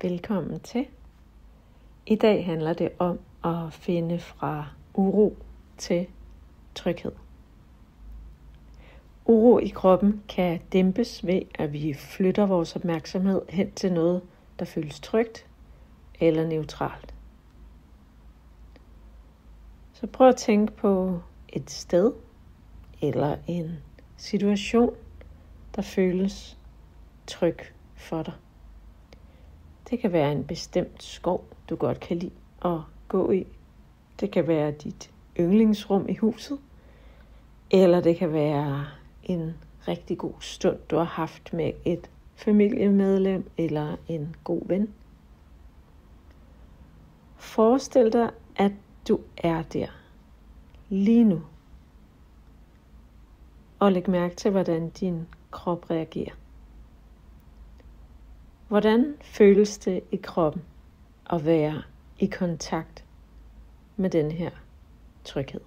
Velkommen til. I dag handler det om at finde fra uro til tryghed. Uro i kroppen kan dæmpes ved, at vi flytter vores opmærksomhed hen til noget, der føles trygt eller neutralt. Så prøv at tænke på et sted eller en situation, der føles tryg for dig. Det kan være en bestemt skov, du godt kan lide at gå i. Det kan være dit yndlingsrum i huset. Eller det kan være en rigtig god stund, du har haft med et familiemedlem eller en god ven. Forestil dig, at du er der lige nu. Og læg mærke til, hvordan din krop reagerer. Hvordan føles det i kroppen at være i kontakt med den her tryghed?